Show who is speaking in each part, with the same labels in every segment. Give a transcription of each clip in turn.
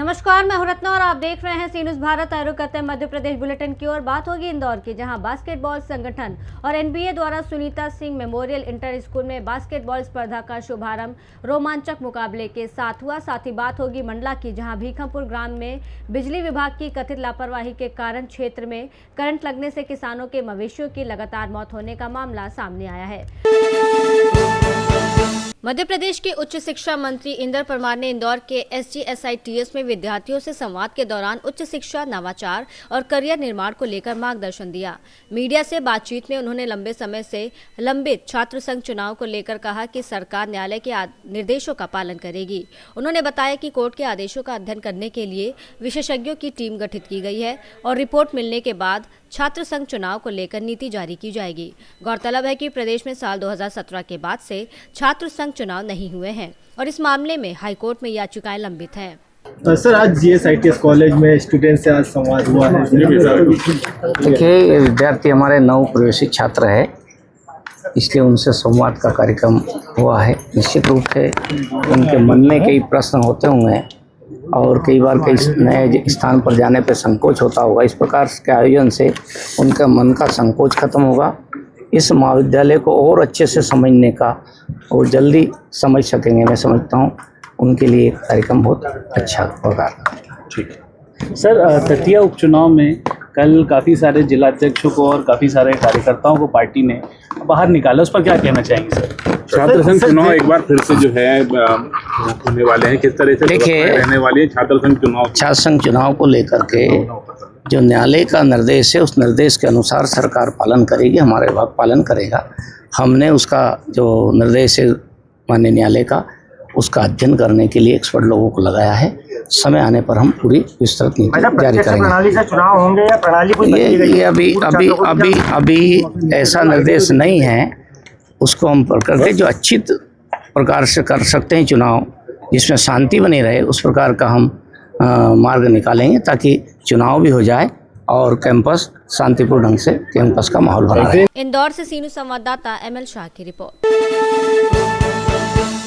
Speaker 1: नमस्कार, मैं हूं रत्ना और आप देख रहे हैं सी न्यूज़ भारत। आयोग करते हैं मध्य प्रदेश बुलेटिन की ओर। बात होगी इंदौर की, जहां बास्केटबॉल संगठन और एनबीए द्वारा Sunita Singh memorial inter school में बास्केटबॉल स्पर्धा का शुभारंभ रोमांचक मुकाबले के साथ हुआ। साथ ही बात होगी मंडला की, जहां भीखमपुर ग्राम में बिजली विभाग की कथित लापरवाही के कारण क्षेत्र में करंट लगने से किसानों के मवेशियों की लगातार मौत होने का मामला सामने आया है। मध्य प्रदेश के उच्च शिक्षा मंत्री इंदर परमार ने इंदौर के SGSITS में विद्यार्थियों से संवाद के दौरान उच्च शिक्षा, नवाचार और करियर निर्माण को लेकर मार्गदर्शन दिया। मीडिया से बातचीत में उन्होंने लंबे समय से लंबित छात्र संघ चुनाव को लेकर कहा कि सरकार न्यायालय के निर्देशों का पालन करेगी। उन्होंने बताया कि कोर्ट के आदेशों का अध्ययन करने के लिए विशेषज्ञों की टीम गठित की गई है और रिपोर्ट मिलने के बाद छात्र संघ चुनाव को लेकर नीति जारी की जाएगी। गौरतलब है कि प्रदेश में साल 2017 के बाद से छात्र संघ चुनाव नहीं हुए हैं और इस मामले में हाईकोर्ट में याचिकाएं लंबित हैं।
Speaker 2: सर, आज GSITS कॉलेज में स्टूडेंट से आज संवाद हुआ है।
Speaker 3: देखिए, ये विद्यार्थी हमारे नव प्रवेशित छात्र है, इसलिए उनसे संवाद का कार्यक्रम हुआ है। निश्चित रूप से उनके मन में कई प्रश्न होते होंगे और कई बार कई नए स्थान पर जाने पर संकोच होता होगा। इस प्रकार के आयोजन से उनका मन का संकोच खत्म होगा। इस महाविद्यालय को और अच्छे से समझने का और जल्दी समझ सकेंगे। मैं समझता हूँ उनके लिए कार्यक्रम बहुत अच्छा होगा।
Speaker 2: ठीक है सर, तटिया उपचुनाव में कल काफ़ी सारे जिलाध्यक्षों को और काफ़ी सारे कार्यकर्ताओं को पार्टी ने बाहर निकाला, उस पर क्या कहना चाहेंगे सर?
Speaker 4: छात्र संघ चुनाव एक बार फिर से जो है होने वाले हैं, किस तरह से
Speaker 3: देखिए
Speaker 4: रहने वाली है छात्र संघ चुनाव?
Speaker 3: छात्र संघ चुनाव को लेकर के जो न्यायालय का निर्देश है, उस निर्देश के अनुसार सरकार पालन करेगी, हमारा विभाग पालन करेगा। हमने उसका जो निर्देश है माननीय न्यायालय का, उसका अध्ययन करने के लिए एक्सपर्ट लोगों को लगाया है। समय आने पर हम पूरी विस्तृत नीति जारी करेंगे।
Speaker 5: प्रणाली से चुनाव होंगे या प्रणाली
Speaker 3: ये अभी ऐसा निर्देश नहीं है। उसको हम करके जो अच्छी प्रकार से कर सकते हैं चुनाव, जिसमें शांति बनी रहे, उस प्रकार का हम मार्ग निकालेंगे ताकि चुनाव भी हो जाए और कैंपस शांतिपूर्ण ढंग से कैंपस का माहौल बना रहे।
Speaker 1: इंदौर से सीनू संवाददाता ML शाह की रिपोर्ट।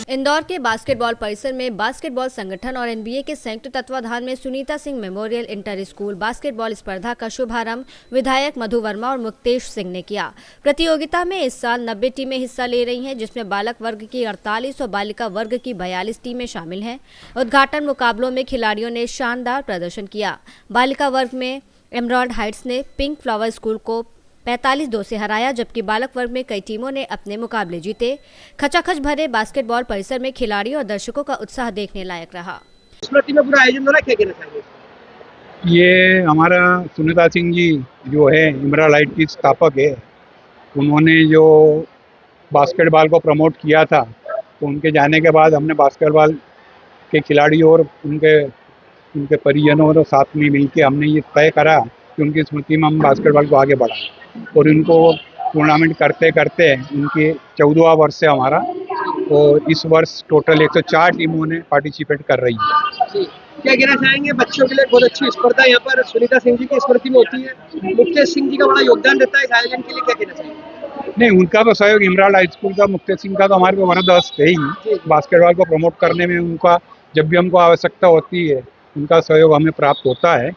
Speaker 1: इंदौर के बास्केटबॉल परिसर में बास्केटबॉल संगठन और एनबीए के संयुक्त तत्वाधान में Sunita Singh memorial inter school basketball स्पर्धा का शुभारंभ विधायक मधु वर्मा और मुक्तेश सिंह ने किया। प्रतियोगिता में इस साल 90 टीमें हिस्सा ले रही हैं, जिसमें बालक वर्ग की 48 और बालिका वर्ग की 42 टीमें शामिल हैं। उद्घाटन मुकाबलों में खिलाड़ियों ने शानदार प्रदर्शन किया। बालिका वर्ग में एमराल्ड हाइट्स ने पिंक फ्लावर स्कूल को 45-2 से हराया, जबकि बालक वर्ग में कई टीमों ने अपने मुकाबले जीते। खचाखच भरे बास्केटबॉल परिसर में खिलाड़ियों और दर्शकों का उत्साह देखने लायक रहा।
Speaker 5: स्मृति में पूरा आयोजन हो रहा है, क्या कहना चाहिए?
Speaker 6: ये हमारा सुनीता सिंह जी जो है इमराल्ड हाइट की स्थापक है, उन्होंने जो बास्केटबॉल को प्रमोट किया था, तो उनके जाने के बाद हमने बास्केटबॉल के खिलाड़ियों और उनके परिजनों और साथ में मिलकर हमने ये तय करा कि उनकी स्मृति में हम बास्केटबॉल को आगे बढ़ाएं। और इनको टूर्नामेंट करते करते उनके 14वां वर्ष है हमारा, और इस वर्ष टोटल 104 टीमों ने पार्टिसिपेट कर रही है।
Speaker 5: क्या कहना चाहेंगे? बच्चों के लिए बहुत अच्छी स्पर्धा यहाँ पर सुनीता सिंह जी की स्मृति में होती है। मुक्तेश सिंह जी का बड़ा योगदान रहता है इस आयोजन के लिए, क्या कहना चाहेंगे?
Speaker 6: नहीं, उनका तो सहयोग इमराल्ड हाई स्कूल का, मुक्तेश सिंह का तो हमारे को वरदस्त है ही। बास्केटबॉल को प्रमोट करने में उनका जब भी हमको आवश्यकता होती है, उनका सहयोग हमें प्राप्त होता है।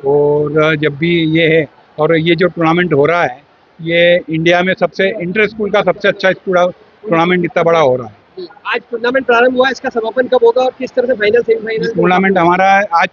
Speaker 6: और जब भी ये है, और ये जो टूर्नामेंट हो रहा है, ये इंडिया में सबसे इंटर स्कूल का सबसे अच्छा टूर्नामेंट इतना बड़ा हो रहा है।
Speaker 5: आज टूर्नामेंट प्रारंभ हुआ है, इसका समापन कब होगा और किस तरह से फाइनल सेमीफाइनल?
Speaker 6: टूर्नामेंट हमारा आज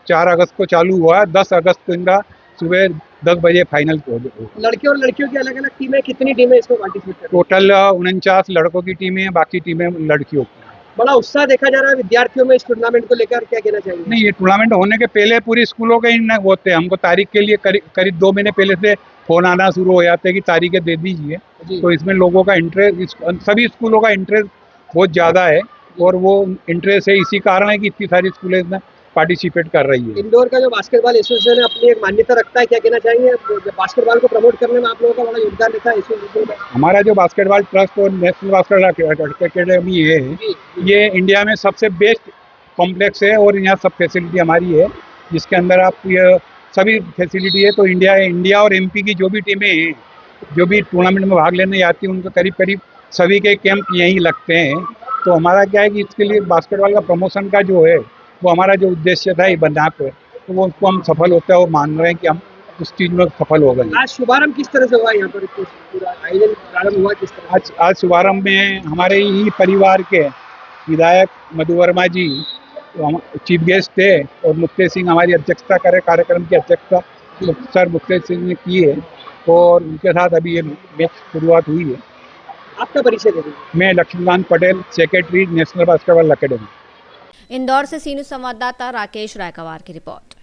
Speaker 6: 4 अगस्त को चालू हुआ है। 10 अगस्त को इनका सुबह 10 बजे फाइनल हो।
Speaker 5: लड़के और लड़कियों की अलग अलग टीमें, कितनी टीमें इसमें पार्टिसिपेट कर रही हैं?
Speaker 6: टोटल 49 लड़कों की टीमें हैं, बाकी टीमें लड़कियों की।
Speaker 5: बड़ा उत्साह देखा जा रहा है विद्यार्थियों में इस टूर्नामेंट को लेकर, क्या कहना चाहिए?
Speaker 6: नहीं, ये टूर्नामेंट होने के पहले पूरी स्कूलों के ही होते हैं। हमको तारीख के लिए करीब 2 महीने पहले से फोन आना शुरू हो जाते हैं कि तारीखें दे दीजिए। तो इसमें लोगों का इंटरेस्ट, सभी स्कूलों का इंटरेस्ट बहुत ज़्यादा है, और वो इंटरेस्ट है, इसी कारण है कि इतनी सारी स्कूलें इसमें पार्टिसिपेट कर रही है।
Speaker 5: इंदौर का जो बास्केटबॉल एसोसिएशन है अपनी एक मान्यता रखता है, क्या कहना चाहेंगे? बास्केटबॉल को प्रमोट करने में आप लोगों का बड़ा योगदान रहता है एसोसिएशन में।
Speaker 6: हमारा जो बास्केटबॉल ट्रस्ट और नेशनल बास्केटबॉल अकेडमी है, ये इंडिया में सबसे बेस्ट कॉम्प्लेक्स है, और यहाँ सब फैसिलिटी हमारी है, जिसके अंदर आप ये सभी फैसिलिटी है। तो इंडिया और एमपी की जो भी टीमें हैं, जो भी टूर्नामेंट में भाग लेने आती हैं, उनका करीब सभी के कैंप यहीं लगते हैं। तो हमारा क्या है कि इसके लिए बास्केटबॉल का प्रमोशन का जो है वो हमारा जो उद्देश्य था ये बना पे, तो वो उसको हम सफल होते हुए मान रहे हैं कि हम उस चीज़ में सफल हो गए।
Speaker 5: आज शुभारंभ किस तरह से हुआ यहाँ पर, कुछ पूरा आयोजन प्रारंभ हुआ किस तरह?
Speaker 6: आज शुभारंभ में हमारे ही परिवार के विधायक मधु वर्मा जी चीफ गेस्ट थे और मुक्तेश सिंह हमारी अध्यक्षता करे, कार्यक्रम की अध्यक्षता सर मुक्तेश सिंह ने की है और उनके साथ अभी ये मैच शुरुआत हुई है।
Speaker 5: आपका परिचय दे दीजिए।
Speaker 6: मैं Laxmikant Patel, secretary National Basketball Academy.
Speaker 1: Indore से सीनू संवाददाता राकेश रायकवार की रिपोर्ट।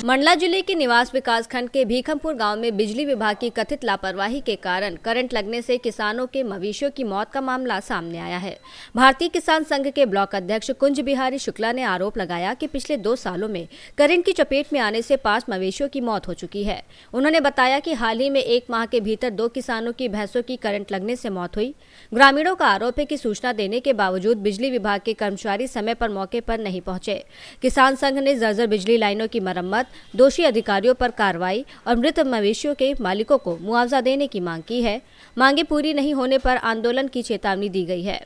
Speaker 1: मंडला जिले के निवास विकास खंड के भीखमपुर गांव में बिजली विभाग की कथित लापरवाही के कारण करंट लगने से किसानों के मवेशियों की मौत का मामला सामने आया है। भारतीय किसान संघ के ब्लॉक अध्यक्ष कुंज बिहारी शुक्ला ने आरोप लगाया कि पिछले 2 सालों में करंट की चपेट में आने से 5 मवेशियों की मौत हो चुकी है। उन्होंने बताया कि हाल ही में 1 माह के भीतर 2 किसानों की भैंसों की करंट लगने से मौत हुई। ग्रामीणों का आरोप है कि सूचना देने के बावजूद बिजली विभाग के कर्मचारी समय पर मौके पर नहीं पहुंचे। किसान संघ ने जर्जर बिजली लाइनों की मरम्मत, दोषी अधिकारियों पर कार्रवाई और मृत मवेशियों के मालिकों को मुआवजा देने की मांग की है। मांगे पूरी नहीं होने पर आंदोलन की चेतावनी दी गई है।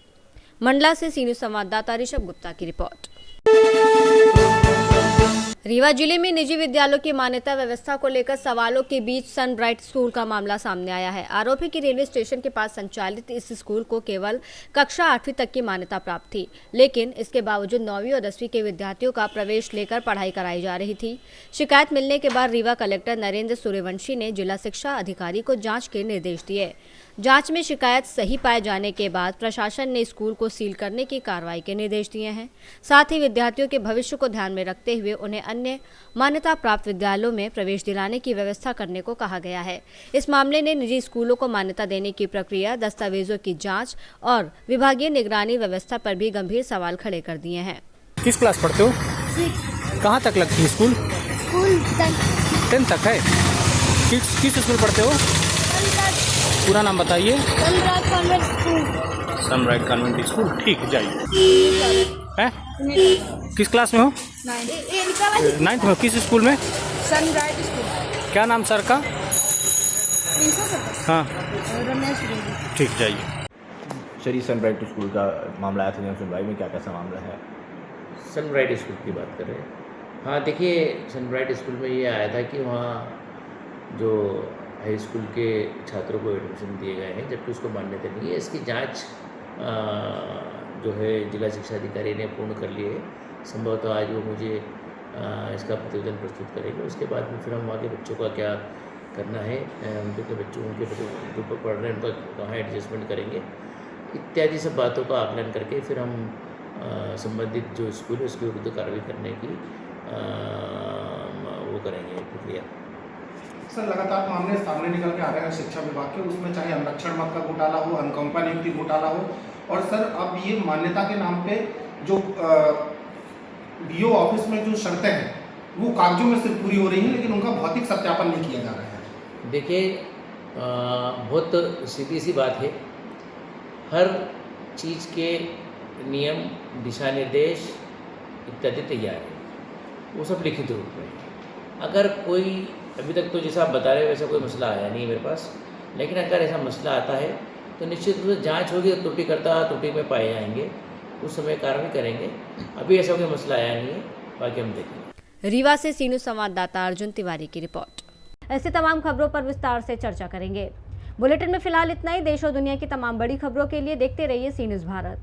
Speaker 1: मंडला से सीनियर संवाददाता ऋषभ गुप्ता की रिपोर्ट। रीवा जिले में निजी विद्यालयों की मान्यता व्यवस्था को लेकर सवालों के बीच सनब्राइट स्कूल का मामला सामने आया है। आरोप है कि रेलवे स्टेशन के पास संचालित इस स्कूल को केवल कक्षा 8वीं तक की मान्यता प्राप्त थी, लेकिन इसके बावजूद 9वीं और 10वीं के विद्यार्थियों का प्रवेश लेकर पढ़ाई कराई जा रही थी। शिकायत मिलने के बाद रीवा कलेक्टर नरेंद्र सूर्यवंशी ने जिला शिक्षा अधिकारी को जाँच के निर्देश दिए। जांच में शिकायत सही पाए जाने के बाद प्रशासन ने स्कूल को सील करने की कार्रवाई के निर्देश दिए हैं। साथ ही विद्यार्थियों के भविष्य को ध्यान में रखते हुए उन्हें अन्य मान्यता प्राप्त विद्यालयों में प्रवेश दिलाने की व्यवस्था करने को कहा गया है। इस मामले ने निजी स्कूलों को मान्यता देने की प्रक्रिया, दस्तावेजों की जाँच और विभागीय निगरानी व्यवस्था पर भी गंभीर सवाल खड़े कर दिए हैं।
Speaker 7: किस क्लास पढ़ते हो? कहाँ तक लगती है स्कूल? 10 तक है। किस स्कूल पढ़ते हो? पूरा नाम बताइए। Sunrise convent school. ठीक है, जाइए। हैं? किस क्लास में हो? 9th में। किस स्कूल में?
Speaker 8: Sunrise school.
Speaker 7: क्या नाम सर का? हाँ, ठीक, जाइए।
Speaker 9: सर, सनब्राइट स्कूल का मामला आया था जन सुनवाई में, क्या कैसा मामला है?
Speaker 10: सनब्राइट स्कूल की बात कर रहे हैं? हाँ, देखिए, सनब्राइट स्कूल में ये आया था कि वहाँ जो हाई स्कूल के छात्रों को एडमिशन दिए गए हैं, जबकि उसको मान्यता नहीं है। इसकी जांच जो है जिला शिक्षा अधिकारी ने पूर्ण कर ली है। संभवतः आज वो मुझे इसका प्रतिवेदन प्रस्तुत करेंगे। उसके बाद में फिर हम वहाँ के बच्चों का क्या करना है, उनके बच्चों जो पढ़ रहे हैं उनका कहाँ एडजस्टमेंट करेंगे, इत्यादि सब बातों का आकलन करके फिर हम संबंधित जो स्कूल है उसके विरुद्ध कार्रवाई करने की वो करेंगे प्रक्रिया।
Speaker 11: सर, लगातार मामले सामने निकल के आ रहे हैं शिक्षा विभाग के, उसमें चाहे अनुरक्षण मत का घोटाला हो, अनुकंपा नियुक्ति घोटाला हो, और सर अब ये मान्यता के नाम पे जो बीओ ऑफिस में जो शर्तें हैं वो कागजों में सिर्फ पूरी हो रही हैं, लेकिन उनका भौतिक सत्यापन नहीं किया जा रहा है।
Speaker 10: देखिए, बहुत सीधी सी बात है। हर चीज़ के नियम, दिशा निर्देश इत्यादि तैयार है, वो सब लिखित रूप में। अगर कोई, अभी तक तो जैसा आप बता रहे हो वैसा कोई मसला आया नहीं है मेरे पास, लेकिन अगर ऐसा मसला आता है तो निश्चित रूप से जांच होगी, त्रुटि में पाए जाएंगे, उस समय कार्रवाई करेंगे। अभी ऐसा कोई मसला आया नहीं है, बाकी हम देखेंगे।
Speaker 1: रीवा से सीनू संवाददाता अर्जुन तिवारी की रिपोर्ट। ऐसे तमाम खबरों पर विस्तार से चर्चा करेंगे। बुलेटिन में फिलहाल इतना ही। देश और दुनिया की तमाम बड़ी खबरों के लिए देखते रहिए सी न्यूज़ भारत।